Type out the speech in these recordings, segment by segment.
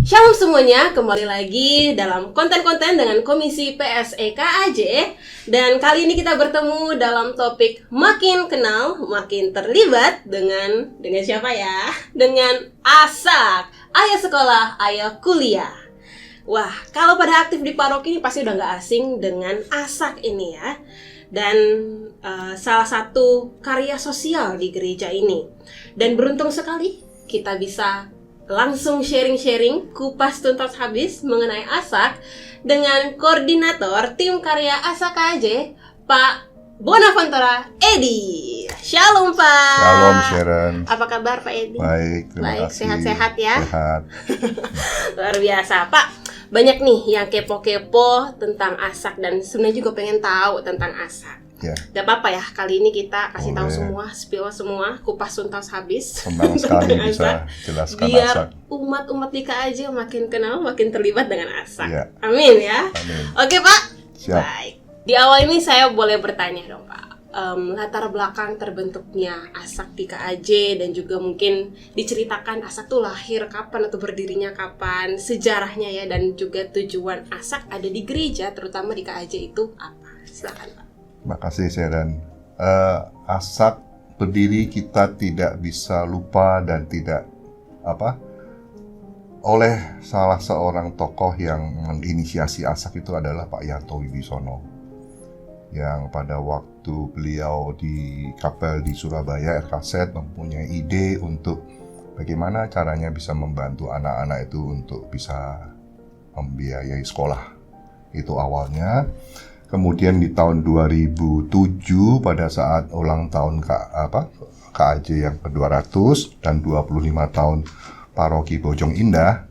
Shalom semuanya, kembali lagi dalam konten-konten dengan Komisi PSE KAJ. Dan kali ini kita bertemu dalam topik makin kenal, makin terlibat dengan siapa ya? Dengan ASAK, Ayo Sekolah, Ayo Kuliah. Wah, kalau pada aktif di paroki ini pasti udah gak asing dengan ASAK ini ya. Dan salah satu karya sosial di gereja ini. Dan beruntung sekali kita bisa langsung sharing-sharing kupas tuntas habis mengenai ASAK dengan koordinator tim karya ASAK KAJ, Pak Bonaventura Edi. Shalom Pak. Shalom Sharon. Apa kabar Pak Edi? Baik, terima kasih. Sehat-sehat ya. Sehat. Luar biasa Pak. Banyak nih yang kepo-kepo tentang ASAK dan sebenarnya juga pengen tahu tentang ASAK. Ya. Gak apa-apa ya, kali ini kita kasih tahu Boleh. spill semua, kupas tuntas habis. Senang sekali bisa jelaskan biar ASAK. umat-umat di KAJ makin kenal, makin terlibat dengan ASAK. Ya. Amin ya. Amin. Oke Pak. Siap. Baik. Di awal ini saya boleh bertanya dong Pak. Latar belakang terbentuknya ASAK di KAJ dan juga mungkin diceritakan ASAK tuh lahir kapan atau berdirinya kapan, sejarahnya ya, dan juga tujuan ASAK ada di gereja terutama di KAJ itu apa? Silakan Pak. Terima kasih Sharon. ASAK berdiri kita tidak bisa lupa dan tidak oleh salah seorang tokoh yang menginisiasi ASAK itu adalah Pak Yanto Wibisono, yang pada waktu beliau di Kapel di Surabaya RKZ mempunyai ide untuk bagaimana caranya bisa membantu anak-anak itu untuk bisa membiayai sekolah. Itu awalnya. Kemudian di tahun 2007 pada saat ulang tahun KAJ yang ke-200 dan 25 tahun Paroki Bojong Indah,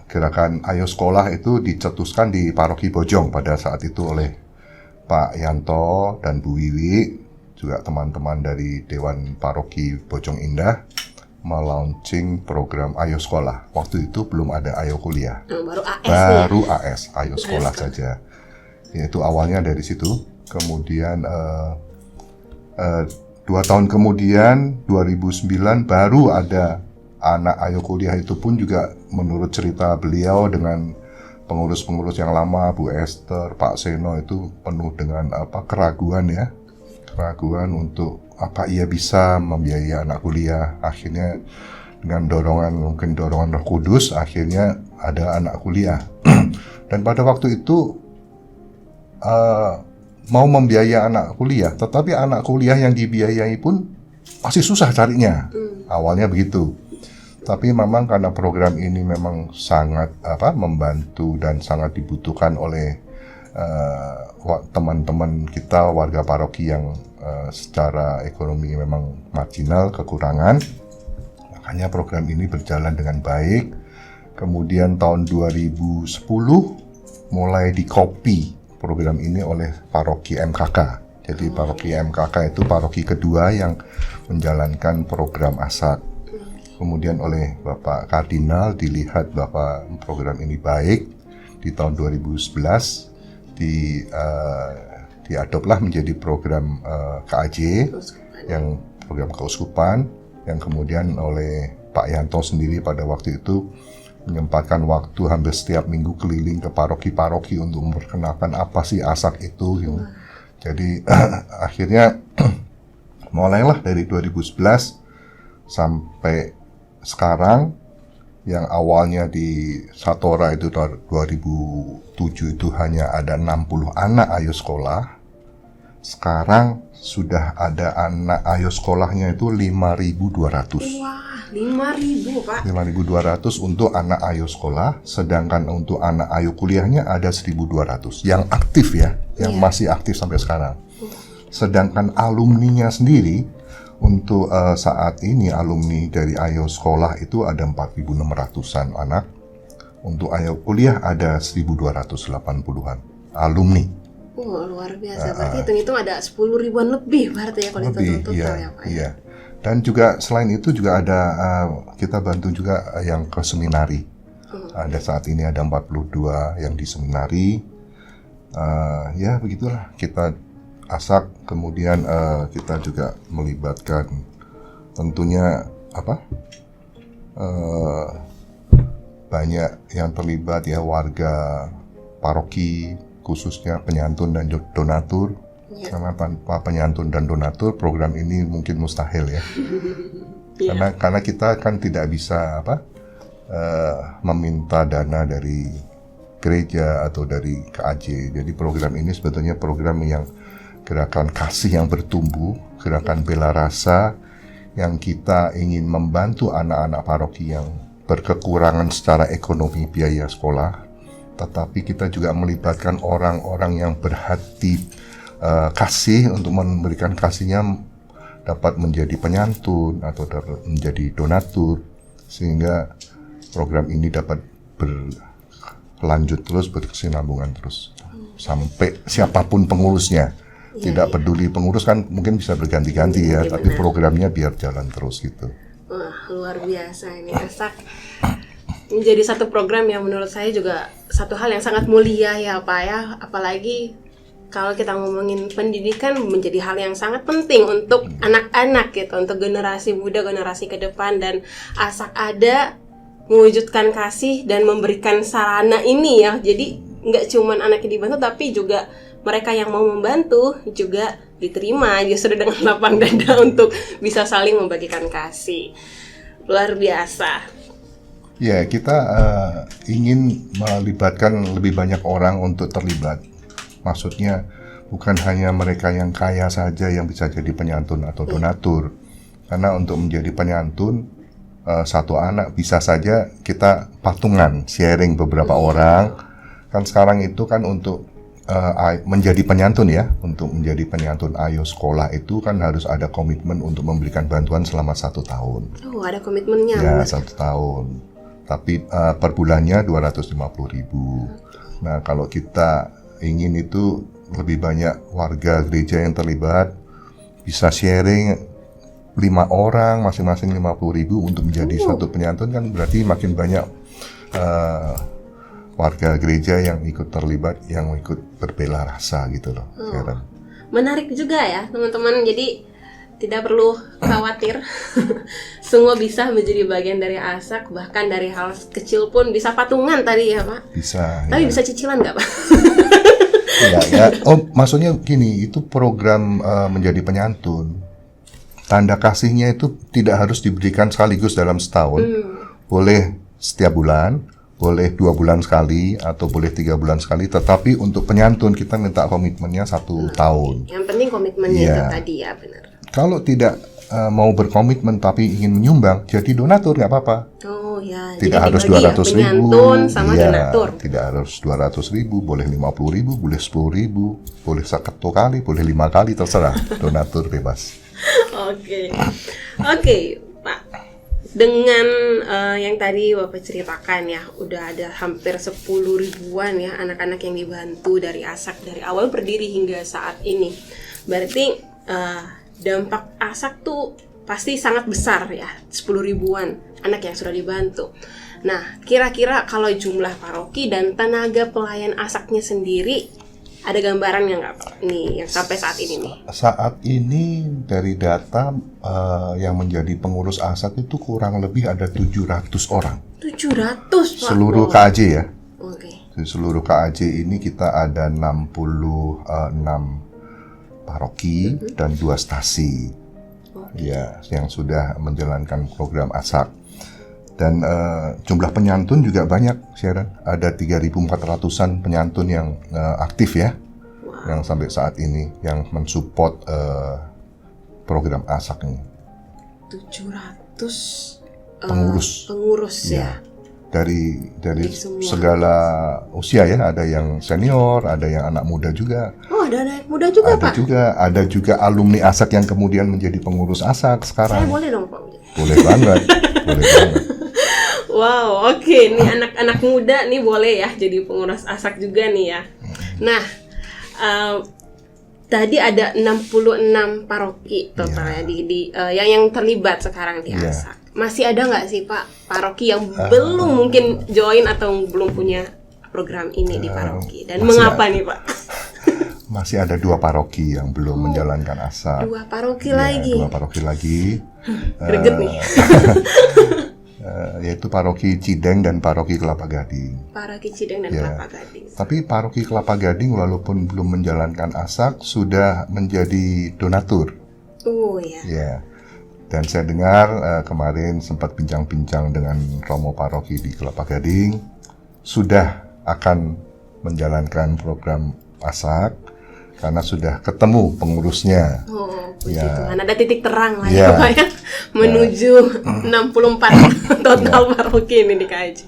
gerakan Ayo Sekolah itu dicetuskan di Paroki Bojong pada saat itu oleh Pak Yanto dan Bu Wiwi, juga teman-teman dari Dewan Paroki Bojong Indah, melaunching program Ayo Sekolah. Waktu itu belum ada Ayo Kuliah. Baru AS, Ayo Sekolah saja. Yaitu awalnya dari situ. Kemudian 2 tahun kemudian 2009 baru ada anak Ayo Kuliah. Itu pun juga menurut cerita beliau dengan pengurus-pengurus yang lama, Bu Esther, Pak Seno, itu penuh dengan keraguan ya. Keraguan untuk apa ia bisa membiayai anak kuliah. Akhirnya dengan dorongan Roh Kudus, akhirnya ada anak kuliah. Dan pada waktu itu mau membiayai anak kuliah, tetapi anak kuliah yang dibiayai pun masih susah carinya. Awalnya begitu. Tapi memang karena program ini memang sangat membantu dan sangat dibutuhkan oleh teman-teman kita warga paroki yang secara ekonomi memang marginal, kekurangan. Makanya program ini berjalan dengan baik. Kemudian tahun 2010 mulai dikopi program ini oleh paroki MKK. Jadi paroki MKK itu paroki kedua yang menjalankan program ASAK. Kemudian oleh Bapak Kardinal dilihat bahwa program ini baik. Di tahun 2011 diadoplah menjadi program KAJ, yang program keuskupan, yang kemudian oleh Pak Yanto sendiri pada waktu itu menyempatkan waktu hampir setiap minggu keliling ke paroki-paroki untuk memperkenalkan apa sih ASAK itu. Jadi akhirnya mulailah dari 2011 sampai sekarang, yang awalnya di Satora itu 2007 itu hanya ada 60 anak Ayo Sekolah. Sekarang sudah ada anak Ayo Sekolahnya itu 5.200. Wah, 5.000 Pak. 5.200 untuk anak Ayo Sekolah, sedangkan untuk anak Ayo Kuliahnya ada 1.200 yang aktif ya, yang masih aktif sampai sekarang. Sedangkan alumninya sendiri untuk saat ini alumni dari Ayo Sekolah itu ada 4.600-an anak. Untuk Ayo Kuliah ada 1.280-an alumni. Luar biasa. Berarti hitung-hitung ada 10.000-an lebih berarti ya kalau itu total ya Pak. Iya. Dan juga selain itu juga ada kita bantu juga yang ke seminari. Ada saat ini ada 42 yang di seminari. Ya begitulah kita ASAK. Kemudian kita juga melibatkan tentunya banyak yang terlibat ya, warga paroki, khususnya penyantun dan donatur. Ya. Karena tanpa penyantun dan donatur program ini mungkin mustahil ya. Iya. Karena kita kan tidak bisa meminta dana dari gereja atau dari KAJ. Jadi program ini sebetulnya program yang gerakan kasih yang bertumbuh, gerakan bela rasa yang kita ingin membantu anak-anak paroki yang berkekurangan secara ekonomi biaya sekolah, tetapi kita juga melibatkan orang-orang yang berhati kasih untuk memberikan kasihnya dapat menjadi penyantun atau menjadi donatur, sehingga program ini dapat berlanjut terus, berkesinambungan terus sampai siapapun pengurusnya. Tidak peduli pengurus kan mungkin bisa berganti-ganti ya, tapi benar. programnya biar jalan terus gitu. Wah, luar biasa ini ASAK. Menjadi satu program yang menurut saya juga satu hal yang sangat mulia ya Pak ya, apalagi kalau kita ngomongin pendidikan menjadi hal yang sangat penting untuk anak-anak gitu, untuk generasi muda, generasi ke depan, dan ASAK ada mewujudkan kasih dan memberikan sarana ini ya. Jadi nggak cuman anak yang dibantu, tapi juga mereka yang mau membantu juga diterima justru dengan lapang dada untuk bisa saling membagikan kasih. Luar biasa. Ya, kita ingin melibatkan lebih banyak orang untuk terlibat. Maksudnya bukan hanya mereka yang kaya saja yang bisa jadi penyantun atau donatur. Karena untuk menjadi penyantun, satu anak bisa saja kita patungan, sharing beberapa orang. Kan sekarang itu kan untuk menjadi penyantun ya, untuk menjadi penyantun Ayo Sekolah itu kan harus ada komitmen untuk memberikan bantuan selama 1 tahun. Oh, ada komitmennya. Ya, 1 tahun. Tapi per bulannya 250.000. Nah, kalau kita ingin itu lebih banyak warga gereja yang terlibat, bisa sharing 5 orang, masing-masing 50.000 untuk menjadi satu penyantun, kan berarti makin banyak warga gereja yang ikut terlibat, yang ikut berbela rasa gitu loh. Menarik juga ya teman-teman, jadi tidak perlu khawatir. Semua bisa menjadi bagian dari ASAK, bahkan dari hal kecil pun bisa patungan tadi ya Pak. Bisa. Tapi Ya. bisa cicilan nggak Pak? Ya. Oh, maksudnya gini, itu program menjadi penyantun. Tanda kasihnya itu tidak harus diberikan sekaligus dalam setahun. Boleh setiap bulan, boleh 2 bulan sekali, atau boleh 3 bulan sekali. Tetapi untuk penyantun kita minta komitmennya 1 tahun. Yang penting komitmennya Iya. itu tadi ya, benar. Kalau tidak mau berkomitmen tapi ingin menyumbang, jadi donatur nggak apa-apa. Oh ya, Tidak jadi harus dibagi 200.000. penyantun sama Iya, donatur. tidak harus 200.000, boleh 50.000, boleh 10.000, boleh 1 kali, boleh 5 kali, terserah. Donatur bebas. Oke, Pak. Dengan yang tadi Bapak ceritakan ya, udah ada hampir 10 ribuan ya anak-anak yang dibantu dari ASAK dari awal berdiri hingga saat ini. Berarti dampak ASAK tuh pasti sangat besar ya, 10 ribuan anak yang sudah dibantu. Nah, kira-kira kalau jumlah paroki dan tenaga pelayan ASAK-nya sendiri, ada gambarannya nggak Pak? Nih, yang sampai saat ini nih. Saat ini dari data yang menjadi pengurus ASAK itu kurang lebih ada 700 orang. 700 Pak? Seluruh Wow. KAJ ya. Oke. Di seluruh KAJ ini kita ada 66 paroki dan 2 stasi. Ya, yang sudah menjalankan program ASAK. Dan jumlah penyantun juga banyak, Sharon. Ada 3.400-an penyantun yang aktif ya, yang sampai saat ini yang mensupport program ASAK ini. 700 Pengurus. ya. Dari semua. segala usia ya, ada yang senior, ada yang anak muda juga. Oh, ada anak muda juga Pak? Ada juga alumni ASAK yang kemudian menjadi pengurus ASAK sekarang. Saya boleh dong Pak? Boleh banget, boleh banget. Wow, oke. Nih anak-anak muda nih boleh ya jadi pengurus ASAK juga nih ya. Nah, tadi ada 66 paroki totalnya yang terlibat sekarang di Iya. ASAK. Masih ada nggak sih Pak paroki yang belum mungkin join atau belum punya program ini di paroki? Dan masih mengapa nih Pak? Masih ada 2 paroki yang belum menjalankan ASAK. 2 paroki Ya, lagi. 2 paroki lagi. Greget nih. yaitu Paroki Cideng dan Paroki Kelapa Gading. Paroki Cideng dan Ya. Kelapa Gading. Tapi Paroki Kelapa Gading walaupun belum menjalankan ASAK sudah menjadi donatur. Oh ya. Ya. Dan saya dengar kemarin sempat bincang-bincang dengan Romo Paroki di Kelapa Gading sudah akan menjalankan program ASAK karena sudah ketemu pengurusnya. Oh, puji Ya. Tuhan. Ada titik terang lah Ya. ya, Pak ya. Menuju 64 total paroki ini di KAJ.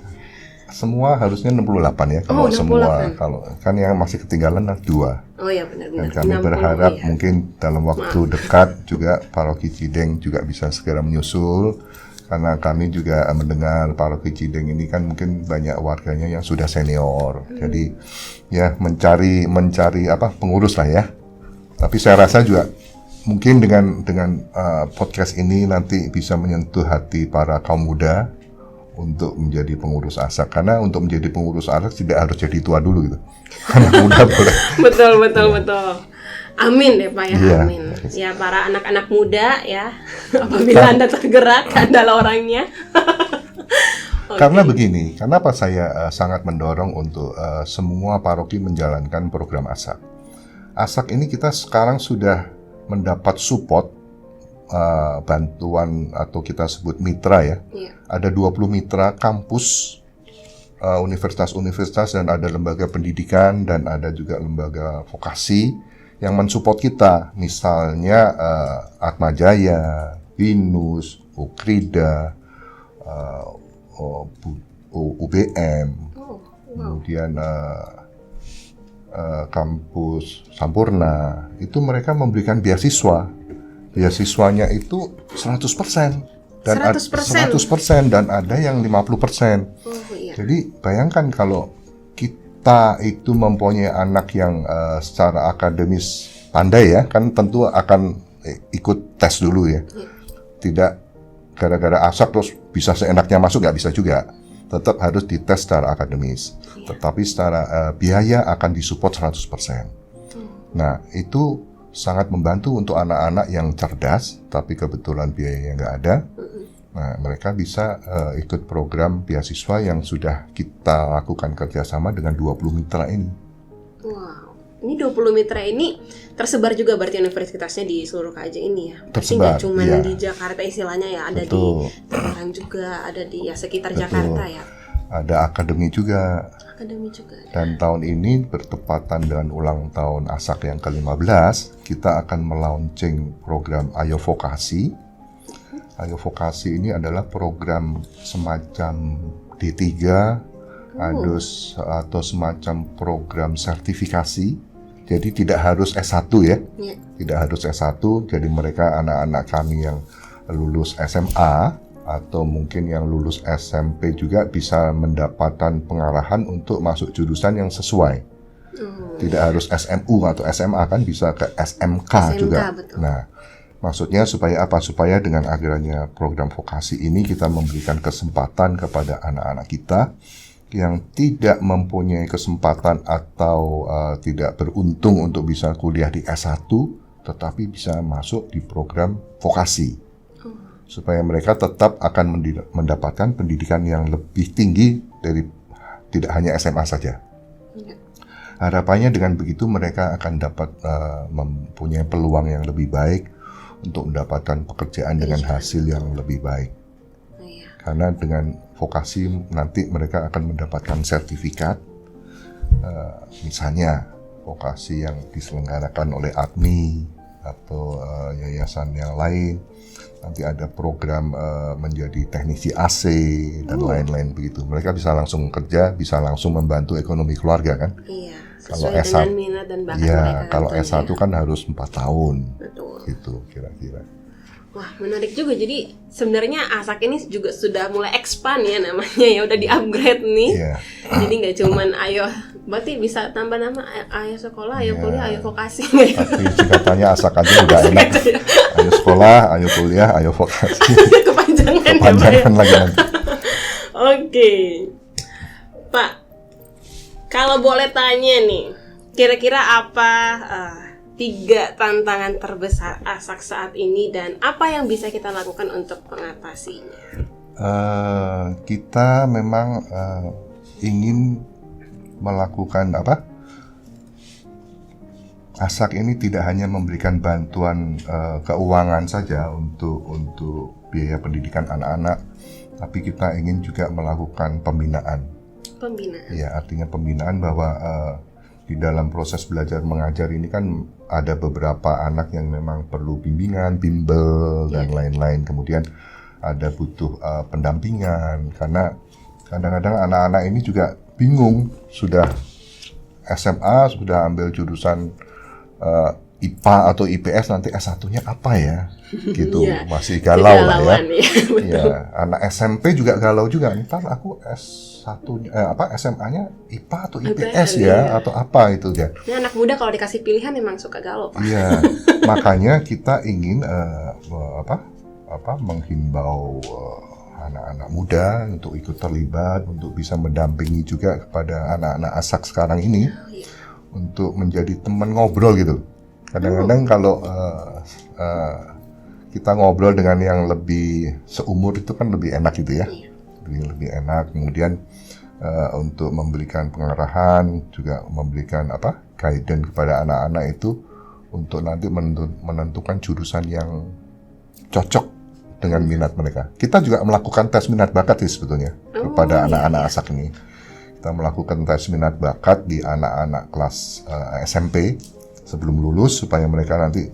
Semua harusnya 68 ya kalau Oh, 68. semua, kalau kan yang masih ketinggalan 2. Oh ya, benar-benar. Dan kami 60, berharap ya. mungkin dalam waktu dekat juga Paroki Cideng juga bisa segera menyusul, karena kami juga mendengar Paroki Cideng ini kan mungkin banyak warganya yang sudah senior. Jadi ya mencari pengurus lah ya. Tapi saya rasa juga mungkin dengan podcast ini nanti bisa menyentuh hati para kaum muda untuk menjadi pengurus ASAK. Karena untuk menjadi pengurus ASAK tidak harus jadi tua dulu gitu. Anak muda boleh. Betul. Amin ya Pak ya, Iya. amin. Ya para anak-anak muda ya, apabila Anda tergerak, adalah orangnya. Oke. Karena begini, kenapa saya sangat mendorong untuk semua paroki menjalankan program ASAK. ASAK ini kita sekarang sudah mendapat support bantuan atau kita sebut mitra ya. Iya. Ada 20 mitra kampus, universitas-universitas, dan ada lembaga pendidikan, dan ada juga lembaga vokasi yang mensupport kita. Misalnya Atmajaya, Binus, Ukrida, UBM, Oh, wow. kemudian kampus Sampurna. Itu mereka memberikan beasiswa. Beasiswanya itu 100%. Dan 100%? 100% dan ada yang 50%. Oh iya. Jadi bayangkan kalau kita itu mempunyai anak yang secara akademis pandai ya, kan tentu akan ikut tes dulu ya. Tidak gara-gara ASAK terus bisa seenaknya masuk, nggak bisa juga. Tetap harus dites secara akademis. Tetapi secara biaya akan disupport 100%. Nah, itu sangat membantu untuk anak-anak yang cerdas, tapi kebetulan biayanya nggak ada. Nah, mereka bisa ikut program beasiswa yang sudah kita lakukan kerjasama dengan 20 mitra ini. Wow. Ini 20 mitra ini tersebar juga berarti universitasnya di seluruh KAJ ini ya? Berarti Tersebar, nggak cuma iya. di Jakarta istilahnya ya, ada Betul. di Tangerang juga, ada di sekitar Betul. Jakarta ya. Ada akademi juga. Akademi juga ada. Dan tahun ini bertepatan dengan ulang tahun ASAK yang ke-15, kita akan melaunching program Ayo Vokasi. Ayo Vokasi ini adalah program semacam D3, atau semacam program sertifikasi. Jadi tidak harus S1 ya. Ya. Tidak harus S1, jadi mereka anak-anak kami yang lulus SMA atau mungkin yang lulus SMP juga bisa mendapatkan pengarahan untuk masuk jurusan yang sesuai. Tidak harus SMU atau SMA, kan bisa ke SMK juga. Betul. Nah, maksudnya supaya apa? Supaya dengan adanya program vokasi ini kita memberikan kesempatan kepada anak-anak kita yang tidak mempunyai kesempatan atau tidak beruntung untuk bisa kuliah di S1, tetapi bisa masuk di program vokasi. Supaya mereka tetap akan mendapatkan pendidikan yang lebih tinggi dari tidak hanya SMA saja. Harapannya dengan begitu mereka akan dapat mempunyai peluang yang lebih baik untuk mendapatkan pekerjaan dengan hasil yang lebih baik. Karena dengan vokasi nanti mereka akan mendapatkan sertifikat, misalnya vokasi yang diselenggarakan oleh ADMI atau yayasan yang lain. Nanti ada program menjadi teknisi AC dan lain-lain begitu. Mereka bisa langsung kerja, bisa langsung membantu ekonomi keluarga kan. Iya, Kalau sesuai S1, dengan minat dan bakat iya, mereka. kalau tentunya. S1 kan harus 4 tahun. Betul. Gitu kira-kira. Wah, menarik juga. Jadi sebenarnya ASAK ini juga sudah mulai expand ya namanya ya, udah di-upgrade nih. Iya. Jadi nggak cuman ayo, berarti bisa tambah nama ayo sekolah, ayo Iya. kuliah, ayo vokasi. Tapi singkatannya ASAK aja udah enak. Ayo sekolah, ayo kuliah, ayo vokasi. Kepanjangan ya Pak ya. Kepanjangan lagi nanti. Oke, Pak, kalau boleh tanya nih, kira-kira apa 3 tantangan terbesar ASAK saat ini dan apa yang bisa kita lakukan untuk mengatasinya? Kita memang ingin melakukan ASAK ini tidak hanya memberikan bantuan keuangan saja untuk biaya pendidikan anak-anak, tapi kita ingin juga melakukan pembinaan. Ya, artinya pembinaan bahwa di dalam proses belajar mengajar ini kan ada beberapa anak yang memang perlu bimbingan, bimbel dan lain-lain. Kemudian ada butuh pendampingan, karena kadang-kadang anak-anak ini juga bingung, sudah SMA, sudah ambil jurusan IPA atau IPS, nanti S1-nya apa ya? Gitu, masih galau lah ya. Ya, anak SMP juga galau juga, ntar aku S1-nya, SMA-nya IPA atau IPS ya, atau apa itu ya. Ini anak muda kalau dikasih pilihan memang suka galau, Pak. Iya, makanya kita ingin menghimbau anak-anak muda untuk ikut terlibat, untuk bisa mendampingi juga kepada anak-anak ASAK sekarang ini, untuk menjadi teman ngobrol gitu. Kadang-kadang kalau kita ngobrol dengan yang lebih seumur itu kan lebih enak gitu ya, lebih enak. Kemudian untuk memberikan pengarahan, juga memberikan guidance kepada anak-anak itu untuk nanti menentukan jurusan yang cocok dengan minat mereka. Kita juga melakukan tes minat bakat sih sebetulnya kepada anak-anak ASAK ini. Kita melakukan tes minat bakat di anak-anak kelas SMP sebelum lulus, supaya mereka nanti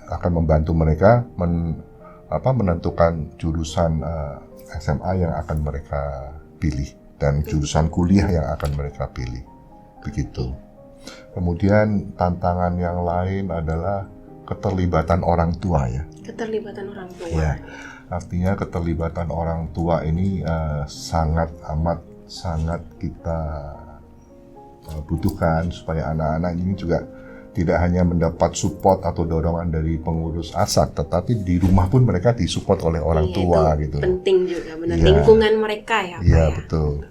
akan membantu mereka menentukan jurusan SMA yang akan mereka pilih dan jurusan kuliah yang akan mereka pilih. Begitu. Kemudian tantangan yang lain adalah keterlibatan orang tua ya. Keterlibatan orang tua. Ya, artinya keterlibatan orang tua ini sangat kita butuhkan, supaya anak-anak ini juga tidak hanya mendapat support atau dorongan dari pengurus ASAK, tetapi di rumah pun mereka disupport oleh orang tua gitu. Penting juga, benar, lingkungan mereka ya. Iya, betul.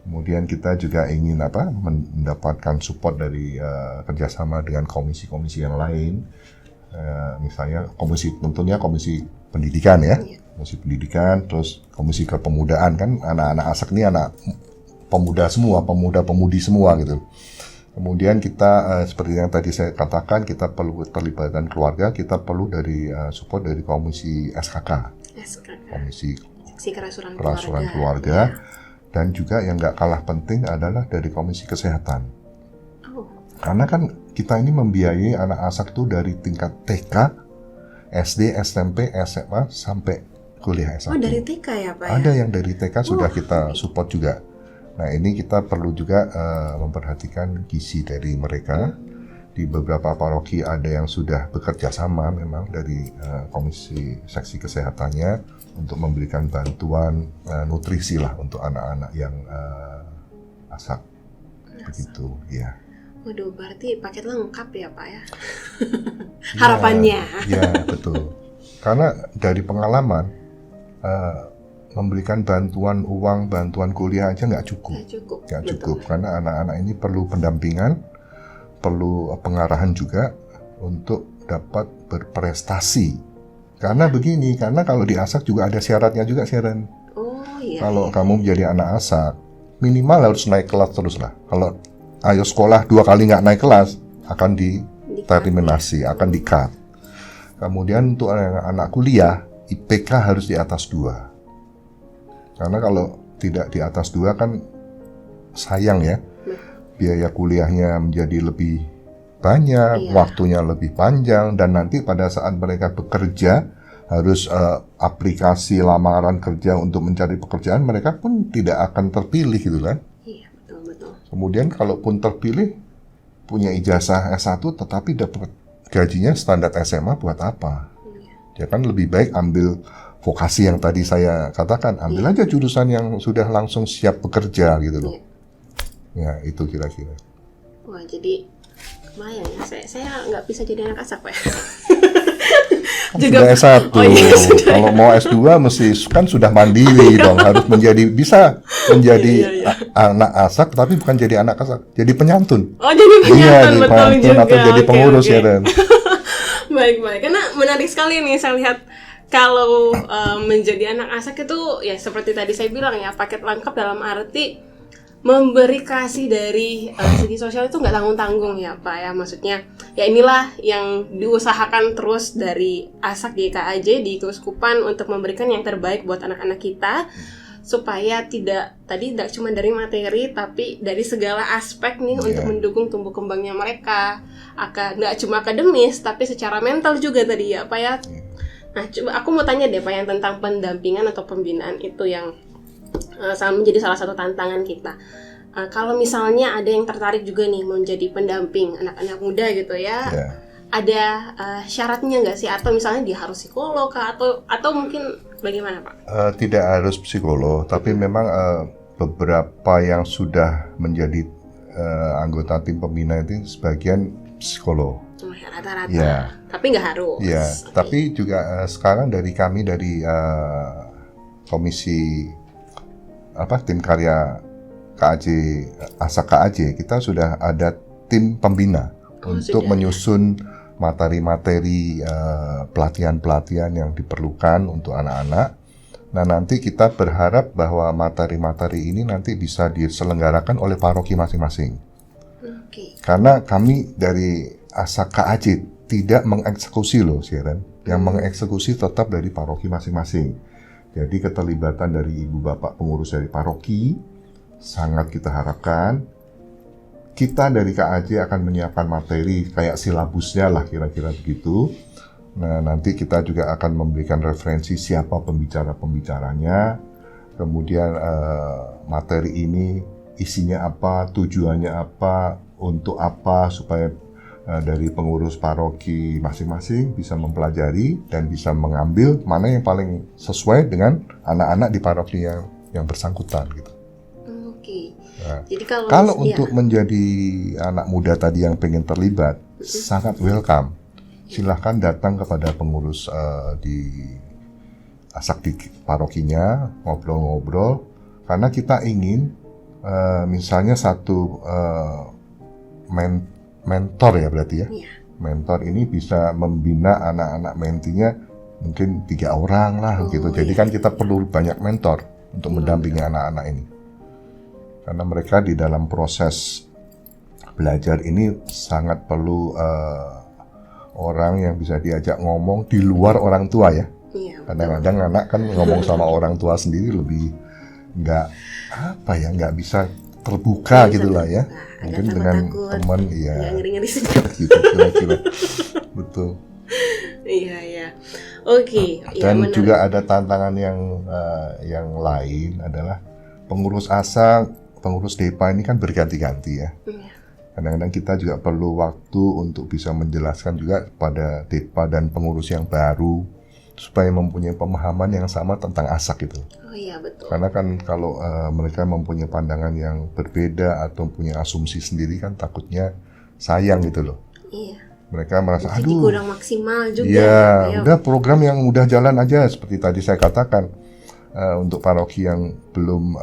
Kemudian kita juga ingin mendapatkan support dari kerjasama dengan komisi-komisi yang lain. Misalnya tentunya komisi pendidikan ya, komisi pendidikan, terus komisi kepemudaan, kan anak-anak ASAK ini anak pemuda semua, pemuda-pemudi semua gitu. Kemudian kita seperti yang tadi saya katakan, kita perlu keterlibatan keluarga, kita perlu dari support dari komisi SKK. Komisi kerasuran keluarga. Dan juga yang nggak kalah penting adalah dari komisi kesehatan. Karena kan kita ini membiayai anak ASAK itu dari tingkat TK, SD, SMP, SMA, sampai kuliah S1. Oh, dari TK ya, Pak? Ada yang dari TK sudah kita support juga. Nah, ini kita perlu juga memperhatikan gizi dari mereka. Di beberapa paroki ada yang sudah bekerja sama memang dari komisi seksi kesehatannya untuk memberikan bantuan nutrisi lah untuk anak-anak yang ASAK. Begitu, ya. Waduh, berarti paket lengkap ya, Pak ya? Harapannya. Ya, betul. Karena dari pengalaman, memberikan bantuan uang, bantuan kuliah aja nggak cukup. Nggak cukup, karena anak-anak ini perlu pendampingan, perlu pengarahan juga untuk dapat berprestasi. Karena begini, karena kalau di ASAK juga ada syaratnya juga, Sharon. Kalau kamu menjadi anak ASAK, minimal harus naik kelas terus lah. Kalau ayo sekolah 2 kali nggak naik kelas, akan diterminasi, akan di-cut. Kemudian untuk anak kuliah, IPK harus di atas 2. Karena kalau tidak di atas 2 kan sayang ya, biaya kuliahnya menjadi lebih banyak, waktunya lebih panjang, dan nanti pada saat mereka bekerja, harus aplikasi lamaran kerja untuk mencari pekerjaan, mereka pun tidak akan terpilih gitu kan. Kemudian kalaupun terpilih, punya ijazah S1 tetapi dapat gajinya standar SMA, buat apa? Ya kan lebih baik ambil vokasi yang tadi saya katakan, ambil aja jurusan yang sudah langsung siap bekerja gitu loh. Ya, itu kira-kira. Wah, jadi lumayan ya. Saya nggak bisa jadi anak ASAK, Pak. Sudah S1. Kalau mau S2 mesti kan sudah mandiri dong, harus bisa menjadi anak ASAK, tapi bukan jadi anak ASAK, jadi penyantun. Oh, jadi penyantun, jadi betul penyantun juga. Atau jadi pengurus ya, Dan. Baik. Karena menarik sekali nih, saya lihat kalau menjadi anak ASAK itu ya seperti tadi saya bilang ya, paket lengkap dalam arti memberi kasih dari segi sosial itu nggak tanggung-tanggung ya Pak ya. Maksudnya ya inilah yang diusahakan terus dari ASAK GKAJ di Keuskupan untuk memberikan yang terbaik buat anak-anak kita, supaya tidak cuma dari materi tapi dari segala aspek nih untuk mendukung tumbuh kembangnya mereka. Nggak cuma akademis tapi secara mental juga tadi ya Pak ya. Nah coba aku mau tanya deh Pak yang tentang pendampingan atau pembinaan itu yang menjadi salah satu tantangan kita. Kalau misalnya ada yang tertarik juga nih menjadi pendamping anak-anak muda gitu ya, ada syaratnya nggak sih? Atau misalnya dia harus psikolog kah? Atau mungkin bagaimana Pak? Tidak harus psikolog, tapi memang beberapa yang sudah menjadi anggota tim pembina itu sebagian psikolog. Rata-rata. Ya. Tapi nggak harus. Ya, Okay. tapi juga sekarang dari komisi tim karya KAJ ASAK KAJ, kita sudah ada tim pembina untuk menyusun materi-materi pelatihan-pelatihan yang diperlukan untuk anak-anak. Nah, nanti kita berharap bahwa materi-materi ini nanti bisa diselenggarakan oleh paroki masing-masing. Okay. Karena kami dari ASAK KAJ tidak mengeksekusi loh, Sharon. Yang mengeksekusi tetap dari paroki masing-masing. Jadi keterlibatan dari ibu bapak pengurus dari paroki sangat kita harapkan. Kita dari KAJ akan menyiapkan materi kayak silabusnya lah, kira-kira begitu. Nah, nanti kita juga akan memberikan referensi siapa pembicaranya, kemudian materi ini isinya apa, tujuannya apa, untuk apa, supaya dari pengurus paroki masing-masing bisa mempelajari dan bisa mengambil mana yang paling sesuai dengan anak-anak di paroki yang bersangkutan gitu. Oke. Nah, jadi kalau untuk menjadi anak muda tadi yang pengen terlibat, sangat welcome. Silahkan datang kepada pengurus di ASAK di parokinya, ngobrol-ngobrol, karena kita ingin misalnya satu mentor ya berarti ya. Iya. Mentor ini bisa membina anak-anak mentinya mungkin 3 orang lah gitu. Jadi kan kita perlu banyak mentor untuk mendampingi anak-anak ini. Karena mereka di dalam proses belajar ini sangat perlu orang yang bisa diajak ngomong di luar orang tua ya. Iya, kadang-kadang anak kan ngomong sama orang tua sendiri lebih nggak bisa terbuka gitulah ya. Mungkin dengan teman ngeri-ngeri sedikit gitu kira-kira. Betul. Iya. Oke. Dan juga ada tantangan yang lain adalah pengurus ASAK, pengurus DEPA ini kan berganti-ganti ya. Kadang-kadang kita juga perlu waktu untuk bisa menjelaskan juga pada DEPA dan pengurus yang baru supaya mempunyai pemahaman yang sama tentang ASAK itu. Oh iya, betul. Karena kan kalau mereka mempunyai pandangan yang berbeda atau punya asumsi sendiri kan takutnya sayang gitu loh. Iya. Mereka merasa jadi kurang maksimal juga. Iya, udah program yang udah jalan aja seperti tadi saya katakan untuk paroki yang belum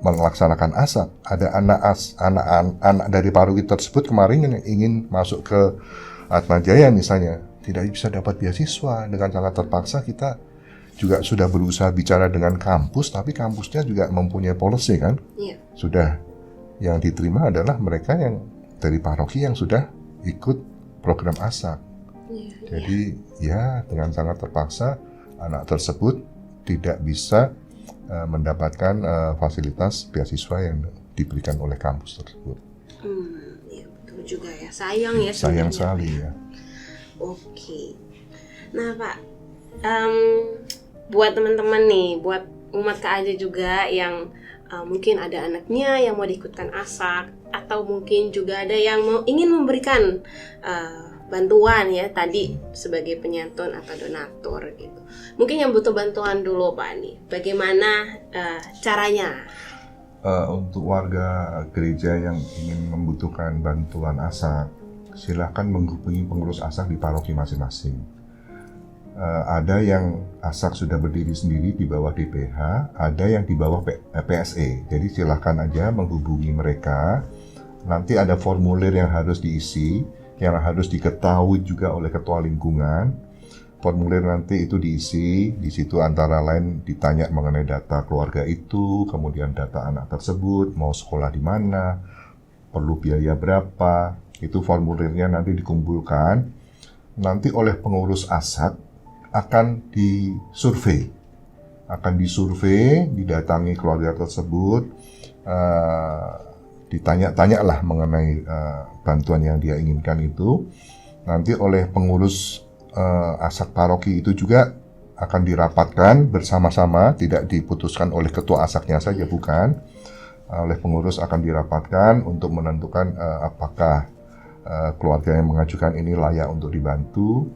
melaksanakan ASAK. Ada anak dari paroki tersebut kemarin yang ingin masuk ke Atmajaya misalnya, tidak bisa dapat beasiswa. Dengan sangat terpaksa kita juga sudah berusaha bicara dengan kampus, tapi kampusnya juga mempunyai policy kan. Iya. Sudah yang diterima adalah mereka yang dari paroki yang sudah ikut program ASAK. Iya. Jadi ya dengan sangat terpaksa anak tersebut tidak bisa mendapatkan fasilitas beasiswa yang diberikan oleh kampus tersebut. Iya betul juga ya. Sayang ya. Sayang sekali ya. Oke. Nah Pak, buat teman-teman nih, buat umat KAJ juga yang mungkin ada anaknya yang mau diikutkan ASAK, atau mungkin juga ada yang ingin memberikan bantuan ya tadi sebagai penyantun atau donatur gitu. Mungkin yang butuh bantuan dulu Pak nih, bagaimana caranya? Untuk warga gereja yang ingin membutuhkan bantuan ASAK, silahkan menghubungi pengurus ASAK di paroki masing-masing. Ada yang ASAK sudah berdiri sendiri di bawah DPH, ada yang di bawah PSE. Jadi silahkan aja menghubungi mereka. Nanti ada formulir yang harus diisi, yang harus diketahui juga oleh ketua lingkungan. formulir nanti itu diisi. Di situ antara lain ditanya mengenai data keluarga itu, kemudian data anak tersebut, mau sekolah di mana, perlu biaya berapa. Itu formulirnya nanti dikumpulkan. Nanti oleh pengurus ASAK akan disurvei. Didatangi keluarga tersebut, ditanya-tanyalah mengenai bantuan yang dia inginkan itu. Nanti oleh pengurus ASAK paroki itu juga akan dirapatkan bersama-sama, tidak diputuskan oleh ketua ASAK-nya saja, bukan. Oleh pengurus akan dirapatkan untuk menentukan apakah keluarga yang mengajukan ini layak untuk dibantu.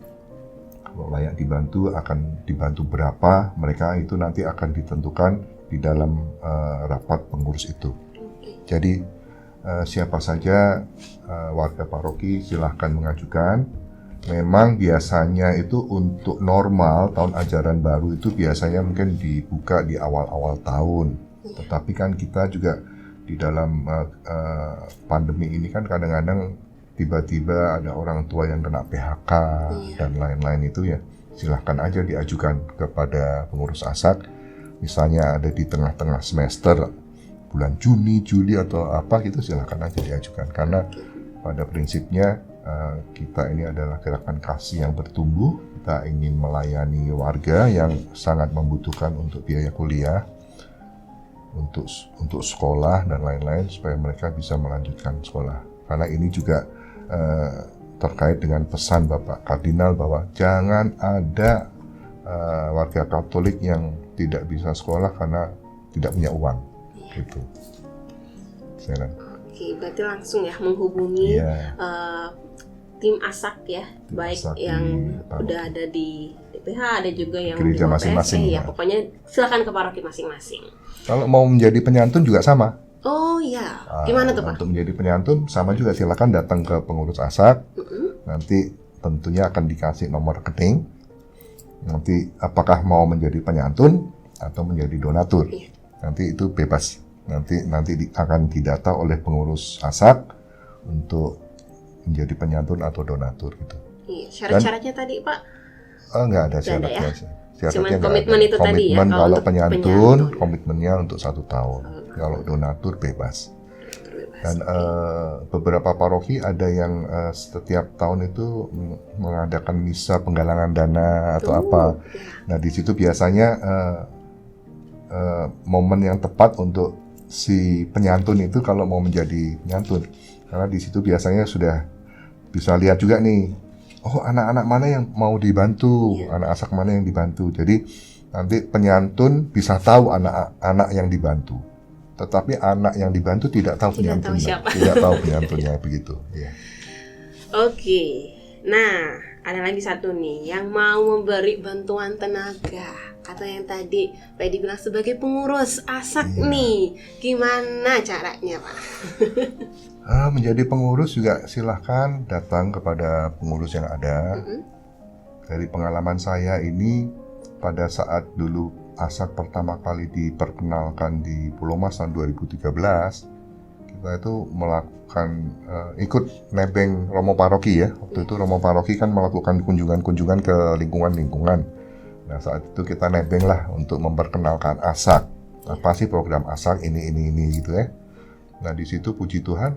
Kalau layak dibantu, akan dibantu berapa, mereka itu nanti akan ditentukan di dalam rapat pengurus itu. Jadi siapa saja warga paroki silahkan mengajukan. Memang biasanya itu untuk normal tahun ajaran baru itu biasanya mungkin dibuka di awal-awal tahun. Tetapi kan kita juga di dalam pandemi ini kan kadang-kadang tiba-tiba ada orang tua yang kena PHK dan lain-lain itu ya. Silahkan aja diajukan kepada pengurus ASAK. Misalnya ada di tengah-tengah semester, bulan Juni, Juli atau apa gitu, silahkan aja diajukan. Karena pada prinsipnya kita ini adalah gerakan kasih yang bertumbuh. Kita ingin melayani warga yang sangat membutuhkan untuk biaya kuliah, untuk sekolah dan lain-lain, supaya mereka bisa melanjutkan sekolah. Karena ini juga terkait dengan pesan Bapak Kardinal bahwa jangan ada warga Katolik yang tidak bisa sekolah karena tidak punya uang. Gitu. Oke, berarti langsung ya menghubungi tim ASAK ya, tim baik ASAK yang udah ada di DPH, ada juga yang gereja di masing-masing ya. Pokoknya silakan ke paroki masing-masing. Kalau mau menjadi penyantun juga sama. Oh iya, gimana tuh Pak? Untuk menjadi penyantun sama juga, silakan datang ke pengurus ASAK. Nanti tentunya akan dikasih nomor rekening. Nanti apakah mau menjadi penyantun atau menjadi donatur, nanti itu bebas. Nanti akan didata oleh pengurus ASAK untuk menjadi penyantun atau donatur gitu. Iya, syarat-syaratnya tadi Pak? Nggak ada syaratnya. Ya? Cuman komitmen itu tadi ya. Kalau penyantun komitmennya untuk 1 tahun. Kalau donatur bebas. Dan beberapa paroki ada yang setiap tahun itu mengadakan misa penggalangan dana atau apa. Nah di situ biasanya momen yang tepat untuk si penyantun itu kalau mau menjadi penyantun. Karena di situ biasanya sudah bisa lihat juga nih, oh anak-anak mana yang mau dibantu, anak ASAK mana yang dibantu. Jadi nanti penyantun bisa tahu anak-anak yang dibantu. Tetapi anak yang dibantu tidak tahu penyantunnya. Tidak tahu penyantunnya begitu. Ya. Oke. Nah, ada lagi satu nih yang mau memberi bantuan tenaga. Atau yang tadi Pak Edi bilang sebagai pengurus ASAK nih. Gimana caranya, Pak? Menjadi pengurus juga silahkan datang kepada pengurus yang ada. Dari pengalaman saya ini, pada saat dulu ASAK pertama kali diperkenalkan di Pulau Mas tahun 2013, kita itu melakukan ikut nebeng Romo Paroki ya. Waktu itu Romo Paroki kan melakukan kunjungan-kunjungan ke lingkungan-lingkungan. Nah saat itu kita nebeng lah untuk memperkenalkan ASAK. Apa sih program ASAK ini gitu ya. Nah di situ puji Tuhan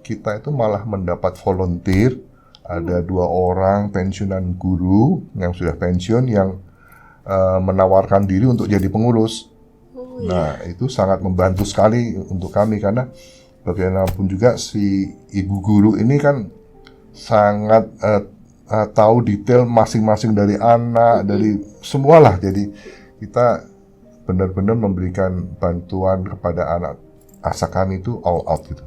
kita itu malah mendapat volunteer. Ada 2 orang pensiunan guru yang sudah pensiun yang menawarkan diri untuk jadi pengurus. Nah itu sangat membantu sekali untuk kami, karena bagaimanapun juga si ibu guru ini kan sangat tahu detail masing-masing dari anak, dari semualah. Jadi kita benar-benar memberikan bantuan kepada anak ASAK kami itu all out gitu.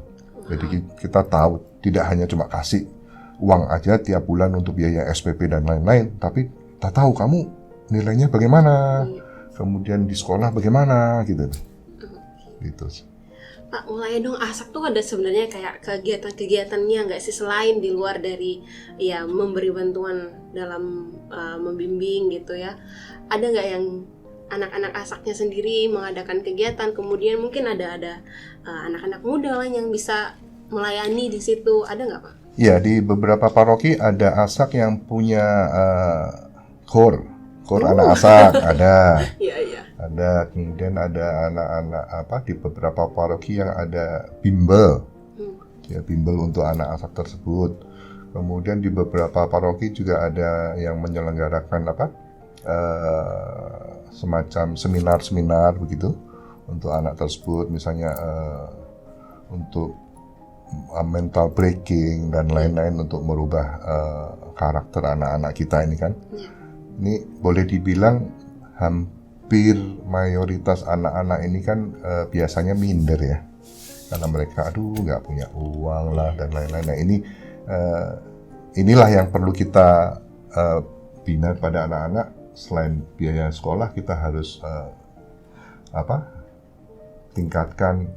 Jadi kita tahu tidak hanya cuma kasih uang aja tiap bulan untuk biaya SPP dan lain-lain, tapi kita tahu kamu nilainya bagaimana, kemudian di sekolah bagaimana gitu. Gitu. Pak, mulai dong ASAK tuh ada sebenarnya kayak kegiatan-kegiatannya nggak sih, selain di luar dari ya memberi bantuan dalam membimbing gitu ya. Ada nggak yang anak-anak ASAK-nya sendiri mengadakan kegiatan, kemudian mungkin ada anak-anak muda lain yang bisa melayani di situ, ada nggak Pak? Ya, di beberapa paroki ada ASAK yang punya Kor anak asak ada. Iya, iya. Ada, kemudian ada anak-anak di beberapa paroki yang ada bimbel, ya bimbel untuk anak asak tersebut. Kemudian di beberapa paroki juga ada yang menyelenggarakan semacam seminar-seminar begitu untuk anak tersebut, misalnya untuk mental breaking dan lain-lain untuk merubah karakter anak-anak kita ini kan. Ini boleh dibilang hampir mayoritas anak-anak ini kan biasanya minder ya, karena mereka nggak punya uang lah dan lain-lain. Nah inilah yang perlu kita bina pada anak-anak. Selain biaya sekolah, kita harus tingkatkan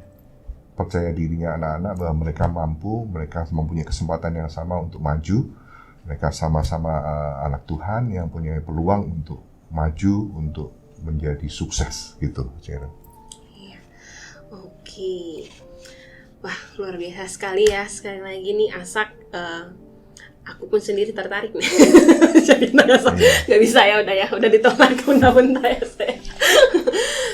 percaya dirinya anak-anak bahwa mereka mampu, mereka mempunyai kesempatan yang sama untuk maju. Mereka sama-sama anak Tuhan yang punya peluang untuk maju, untuk menjadi sukses gitu, Sharon. Iya. Oke. Wah, luar biasa sekali ya. Sekali lagi nih Asak, aku pun sendiri tertarik nih. Jadi Asak nggak bisa ya, udah ditolak undang-undang ya saya.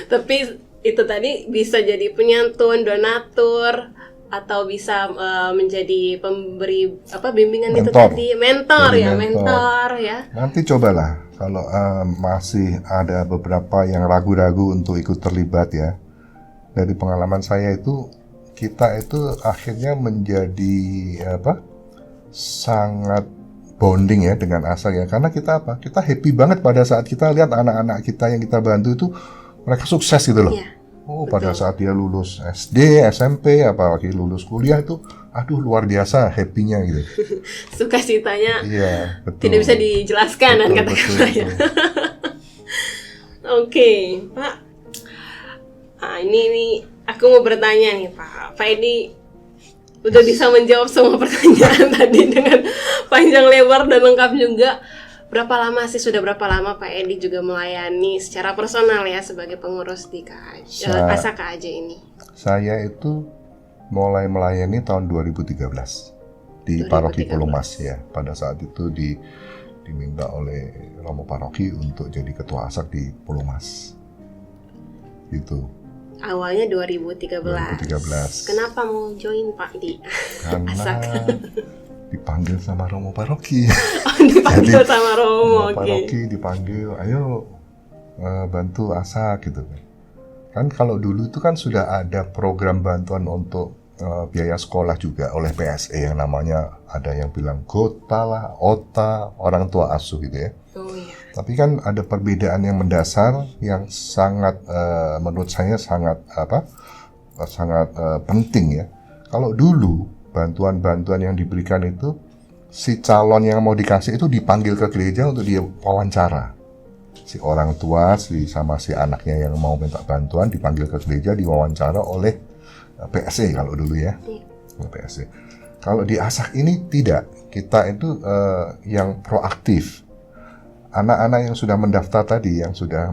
Tapi itu tadi bisa jadi penyantun, donatur, atau bisa menjadi pemberi bimbingan Mentor. itu tadi, mentor Jadi ya, mentor ya. Nanti cobalah kalau masih ada beberapa yang ragu-ragu untuk ikut terlibat ya. Dari pengalaman saya itu, kita itu akhirnya menjadi sangat bonding ya dengan Asak ya. Karena kita kita happy banget pada saat kita lihat anak-anak kita yang kita bantu itu mereka sukses gitu loh. Iya. Pada saat dia lulus SD, SMP, apalagi lulus kuliah itu, luar biasa happy-nya gitu. Sukacitanya Iya, betul. tidak bisa dijelaskan dan kata-katanya. Oke, Pak. Nah, ini aku mau bertanya nih, Pak. Pak ini udah bisa menjawab semua pertanyaan tadi dengan panjang lebar dan lengkap juga. Sudah berapa lama Pak Edi juga melayani secara personal ya sebagai pengurus di Asak KAJ ini? Saya itu mulai melayani tahun 2013 di Paroki Pulomas ya. Pada saat itu diminta oleh Romo Paroki untuk jadi ketua Asak di Pulomas. Gitu. Awalnya 2013. Kenapa mau join Pak di Asak? Dipanggil sama Romo Paroki. Dipanggil sama Romo, Paroki dipanggil, ayo bantu Asak gitu kan. Kan kalau dulu itu kan sudah ada program bantuan untuk biaya sekolah juga oleh PSE yang namanya, ada yang bilang GOTA lah, OTA, orang tua asuh gitu ya. Oh iya. Tapi kan ada perbedaan yang mendasar yang sangat menurut saya sangat penting ya. Kalau dulu bantuan-bantuan yang diberikan itu, si calon yang mau dikasih itu dipanggil ke gereja untuk dia wawancara. Si orang tua sama si anaknya yang mau minta bantuan dipanggil ke gereja, diwawancara oleh PSE kalau dulu ya. PSE. Kalau di Asak ini tidak. Kita itu yang proaktif. Anak-anak yang sudah mendaftar tadi, yang sudah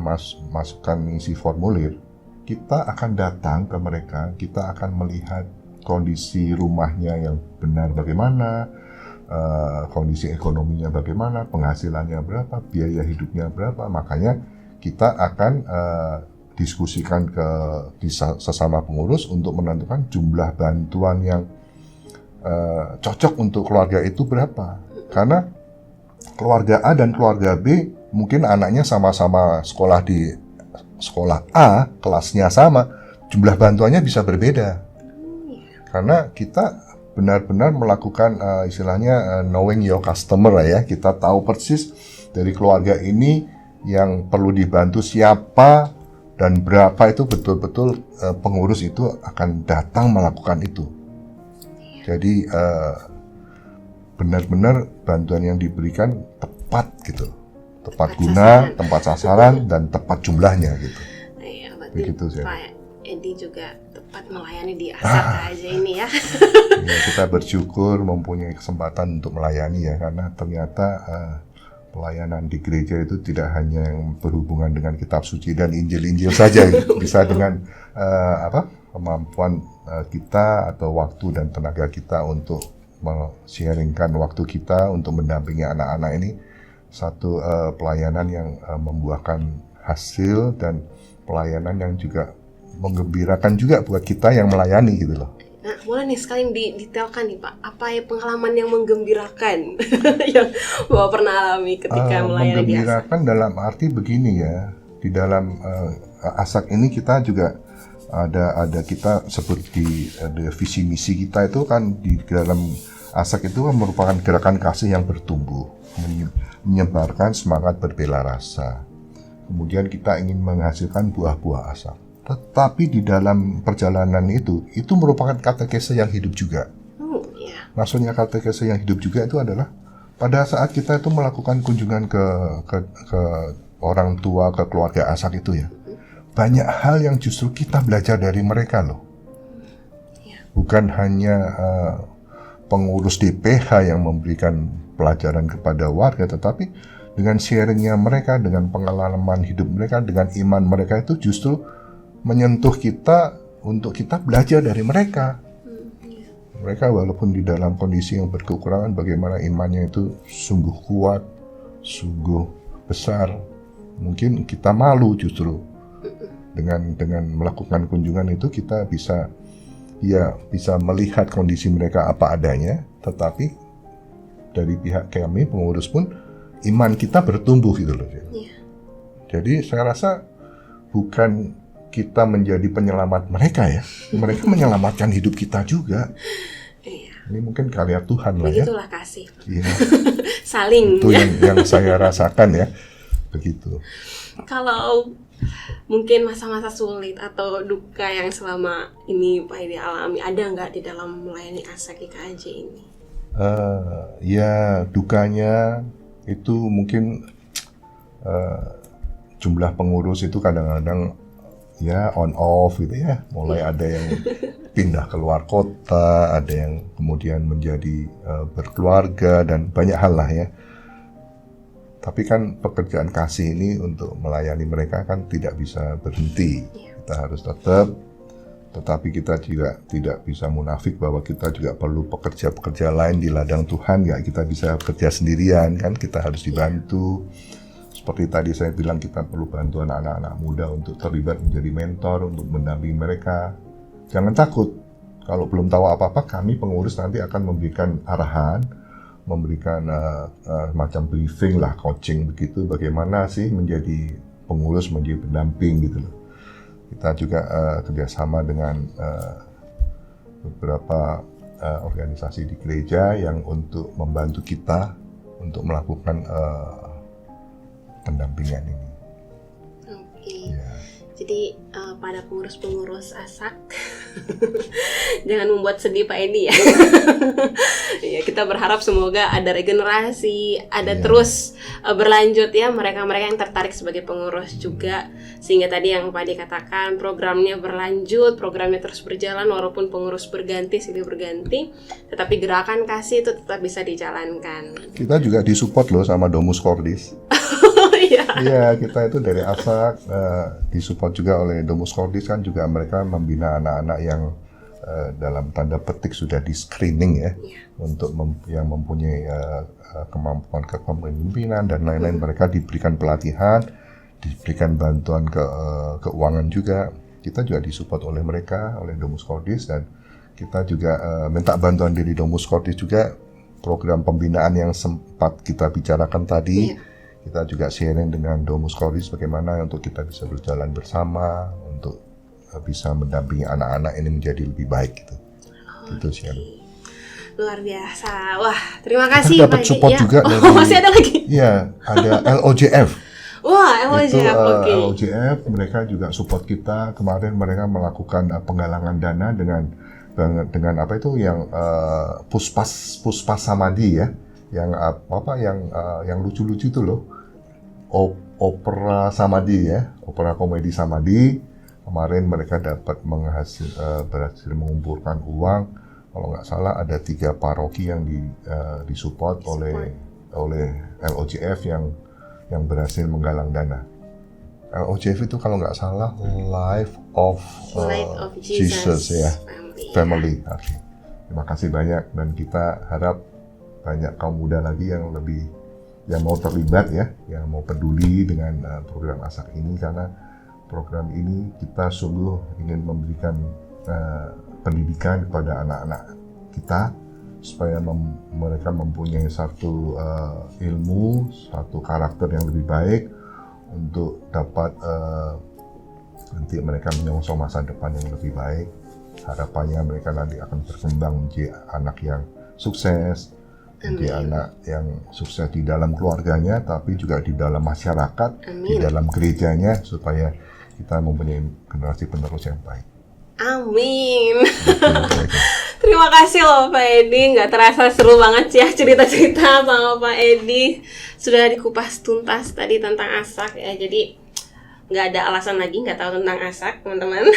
masukkan isi formulir, kita akan datang ke mereka, kita akan melihat kondisi rumahnya yang benar bagaimana, kondisi ekonominya bagaimana, penghasilannya berapa, biaya hidupnya berapa. Makanya kita akan diskusikan di sesama pengurus untuk menentukan jumlah bantuan yang cocok untuk keluarga itu berapa. Karena keluarga A dan keluarga B mungkin anaknya sama-sama sekolah di sekolah A, kelasnya sama, jumlah bantuannya bisa berbeda. Karena kita benar-benar melakukan istilahnya knowing your customer ya. Kita tahu persis dari keluarga ini yang perlu dibantu siapa dan berapa, itu betul-betul pengurus itu akan datang melakukan itu. Jadi benar-benar bantuan yang diberikan tepat gitu. Tepat guna, tepat sasaran, dan tepat jumlahnya gitu. Iya, begitu sih. Pak Edi juga tepat melayani di Asak aja ini ya. Ya, kita bersyukur mempunyai kesempatan untuk melayani ya, karena ternyata pelayanan di gereja itu tidak hanya yang berhubungan dengan kitab suci dan Injil-Injil saja, bisa dengan kemampuan kita atau waktu dan tenaga kita untuk sharingkan waktu kita untuk mendampingi anak-anak ini satu pelayanan yang membuahkan hasil dan pelayanan yang juga menggembirakan juga buat kita yang melayani gitu loh. Nah, boleh nih sekali didetailkan nih Pak, apa ya pengalaman yang menggembirakan yang Bapak pernah alami ketika melayani di ASAK? Menggembirakan dalam arti begini ya, di dalam ASAK ini kita juga ada kita seperti ada visi misi kita itu kan di dalam ASAK itu merupakan gerakan kasih yang bertumbuh, menyebarkan semangat berbela rasa. Kemudian kita ingin menghasilkan buah-buah ASAK. Tetapi di dalam perjalanan itu merupakan katekese yang hidup juga. Maksudnya katekese yang hidup juga itu adalah pada saat kita itu melakukan kunjungan ke orang tua, ke keluarga ASAK itu ya, banyak hal yang justru kita belajar dari mereka loh. Bukan hanya pengurus DPH yang memberikan pelajaran kepada warga, tetapi dengan sharingnya mereka, dengan pengalaman hidup mereka, dengan iman mereka itu justru menyentuh kita untuk kita belajar dari mereka. Mereka walaupun di dalam kondisi yang berkekurangan, bagaimana imannya itu sungguh kuat, sungguh besar. Mungkin kita malu justru dengan melakukan kunjungan itu kita bisa melihat kondisi mereka apa adanya, tetapi dari pihak kami pengurus pun iman kita bertumbuh gitu loh. Jadi saya rasa bukan kita menjadi penyelamat mereka ya, mereka menyelamatkan hidup kita juga. Ini mungkin karya Tuhan lah ya. Begitulah kasih. Iya. Saling. Itu yang saya rasakan ya, begitu. Kalau mungkin masa-masa sulit atau duka yang selama ini Pak Edi alami, ada nggak di dalam melayani ASAK IKAJ ini? Ya dukanya itu mungkin jumlah pengurus itu kadang-kadang ya on off gitu ya, mulai ada yang pindah keluar kota, ada yang kemudian menjadi berkeluarga dan banyak hal lah ya. Tapi kan pekerjaan kasih ini untuk melayani mereka kan tidak bisa berhenti. Kita harus tetapi kita juga tidak bisa munafik bahwa kita juga perlu pekerja-pekerja lain di ladang Tuhan. Nggak kita bisa kerja sendirian kan, kita harus dibantu. Seperti tadi saya bilang, kita perlu bantuan anak-anak muda untuk terlibat menjadi mentor, untuk mendampingi mereka. Jangan takut, kalau belum tahu apa-apa, kami pengurus nanti akan memberikan arahan, memberikan macam briefing lah, coaching begitu, bagaimana sih menjadi pengurus, menjadi pendamping gitu loh. Kita juga kerjasama dengan beberapa organisasi di gereja yang untuk membantu kita untuk melakukan pendampingan ini. Oke. Ya. Jadi pada pengurus-pengurus ASAK jangan membuat sedih Pak Edi ya. Ya, kita berharap semoga ada regenerasi, ada terus berlanjut ya mereka-mereka yang tertarik sebagai pengurus juga, sehingga tadi yang Pak Edi katakan programnya berlanjut, programnya terus berjalan walaupun pengurus berganti, silih berganti, tetapi gerakan kasih itu tetap bisa dijalankan. Kita juga disupport loh sama Domus Cordis. Iya, kita itu dari ASAK disupport juga oleh Domus Cordis, kan juga mereka membina anak-anak yang dalam tanda petik sudah di screening ya, untuk yang mempunyai kemampuan kepemimpinan dan lain-lain. Mereka diberikan pelatihan, diberikan bantuan keuangan juga. Kita juga disupport oleh mereka, oleh Domus Cordis, dan kita juga minta bantuan dari Domus Cordis juga program pembinaan yang sempat kita bicarakan tadi. Kita juga sharing dengan Domus Cordis bagaimana untuk kita bisa berjalan bersama untuk bisa mendampingi anak-anak ini menjadi lebih baik gitu. Gitu sih. Luar biasa. Wah, terima kasih dapat support juga dari, masih ada lagi. Iya, ada LOJF. Wah, LOJF. Oke. LOJF mereka juga support kita. Kemarin mereka melakukan penggalangan dana dengan apa itu yang Puspas Samadi ya. Yang lucu-lucu itu loh. Opera Samadi ya, opera komedi Samadi. Kemarin mereka dapat berhasil mengumpulkan uang. Kalau nggak salah ada 3 paroki yang disupport oleh LOJF yang berhasil menggalang dana. LOJF itu kalau nggak salah Life of Jesus ya, Family. Okay. Terima kasih banyak, dan kita harap banyak kaum muda lagi yang lebih yang mau terlibat ya, yang mau peduli dengan program ASAK ini, karena program ini kita sungguh ingin memberikan pendidikan kepada anak-anak kita supaya mereka mempunyai satu ilmu, satu karakter yang lebih baik untuk dapat nanti mereka menyongsong masa depan yang lebih baik. Harapannya mereka nanti akan berkembang menjadi anak yang sukses, menjadi anak yang sukses di dalam keluarganya, tapi juga di dalam masyarakat, di dalam gerejanya, supaya kita mempunyai generasi penerus yang baik. Amin. Terima kasih loh Pak Edi, nggak terasa seru banget ya cerita-cerita sama Pak Edi. Sudah dikupas tuntas tadi tentang ASAK ya, jadi nggak ada alasan lagi nggak tahu tentang ASAK, teman-teman.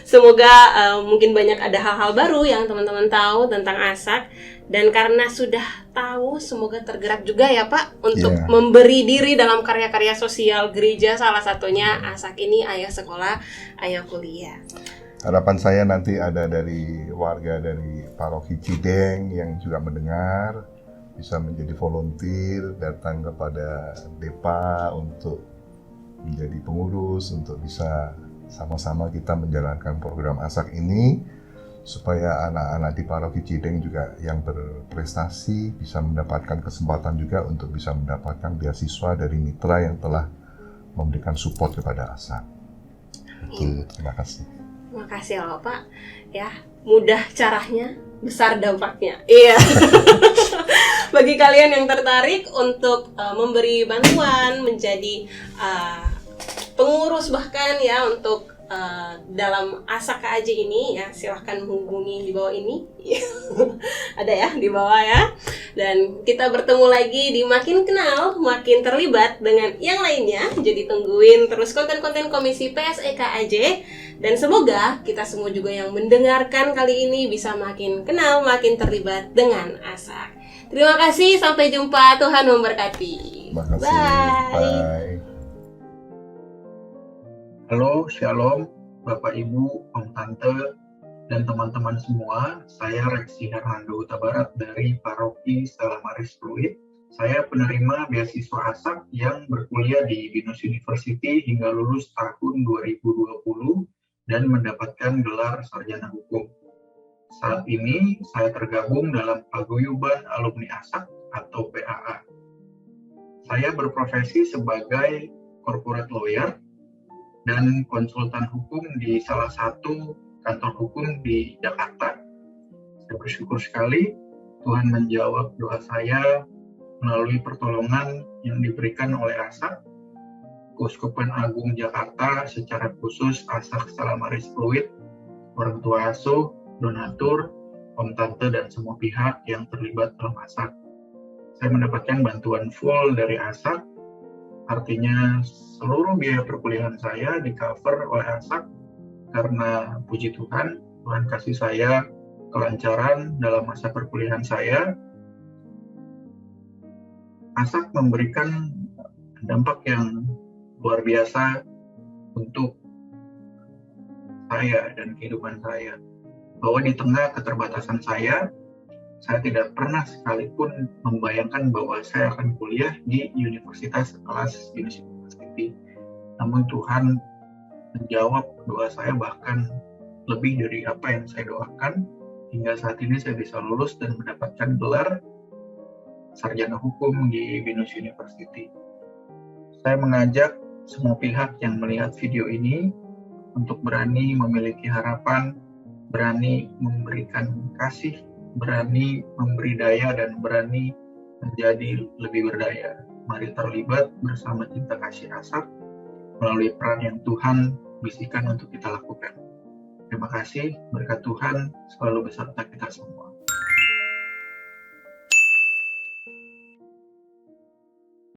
Semoga mungkin banyak ada hal-hal baru yang teman-teman tahu tentang ASAK. Dan karena sudah tahu, semoga tergerak juga ya Pak untuk memberi diri dalam karya-karya sosial gereja, salah satunya ASAK ini, Ayah Sekolah, Ayah Kuliah. Harapan saya nanti ada dari warga dari Paroki Cideng yang juga mendengar, bisa menjadi volunteer, datang kepada DEPA untuk menjadi pengurus, untuk bisa sama-sama kita menjalankan program ASAK ini, supaya anak-anak di Paroki Cideng juga yang berprestasi bisa mendapatkan kesempatan juga untuk bisa mendapatkan beasiswa dari mitra yang telah memberikan support kepada ASAK. Itu, terima kasih. Terima kasih loh Pak. Ya, mudah caranya, besar dampaknya. Iya. Bagi kalian yang tertarik untuk memberi bantuan, menjadi pengurus bahkan ya untuk dalam ASAK KAJ ini ya, silahkan hubungi di bawah ini. Ada ya di bawah ya. Dan kita bertemu lagi di Makin Kenal, Makin Terlibat dengan yang lainnya. Jadi tungguin terus konten-konten Komisi PSE KAJ. Dan semoga kita semua juga yang mendengarkan kali ini bisa makin kenal, makin terlibat dengan ASAK. Terima kasih, sampai jumpa. Tuhan memberkati. Terima kasih. Bye. Halo, Shalom, Bapak Ibu, Om Tante, dan teman-teman semua. Saya Reksi Herhando Huta Barat dari Paroki Stella Maris Fluid. Saya penerima beasiswa ASAK yang berkuliah di Binus University hingga lulus tahun 2020 dan mendapatkan gelar sarjana hukum. Saat ini saya tergabung dalam Paguyuban Alumni ASAK atau PAA. Saya berprofesi sebagai corporate lawyer dan konsultan hukum di salah satu kantor hukum di Jakarta. Saya bersyukur sekali Tuhan menjawab doa saya melalui pertolongan yang diberikan oleh ASAK, Keuskupan Agung Jakarta, secara khusus ASAK Stella Maris Fluid, orang tua asuh, donatur, om tante, dan semua pihak yang terlibat dalam ASAK. Saya mendapatkan bantuan full dari ASAK, artinya seluruh biaya perkuliahan saya di-cover oleh ASAK, karena puji Tuhan, Tuhan kasih saya kelancaran dalam masa perkuliahan saya. ASAK memberikan dampak yang luar biasa untuk saya dan kehidupan saya. Bahwa di tengah keterbatasan saya tidak pernah sekalipun membayangkan bahwa saya akan kuliah di universitas kelas Binus University. Namun Tuhan menjawab doa saya, bahkan lebih dari apa yang saya doakan. Hingga saat ini saya bisa lulus dan mendapatkan gelar sarjana hukum di Binus University. Saya mengajak semua pihak yang melihat video ini untuk berani memiliki harapan, berani memberikan kasih, berani memberi daya, dan berani menjadi lebih berdaya. Mari terlibat bersama cinta kasih ASAK melalui peran yang Tuhan bisikan untuk kita lakukan. Terima kasih, berkat Tuhan selalu beserta kita semua.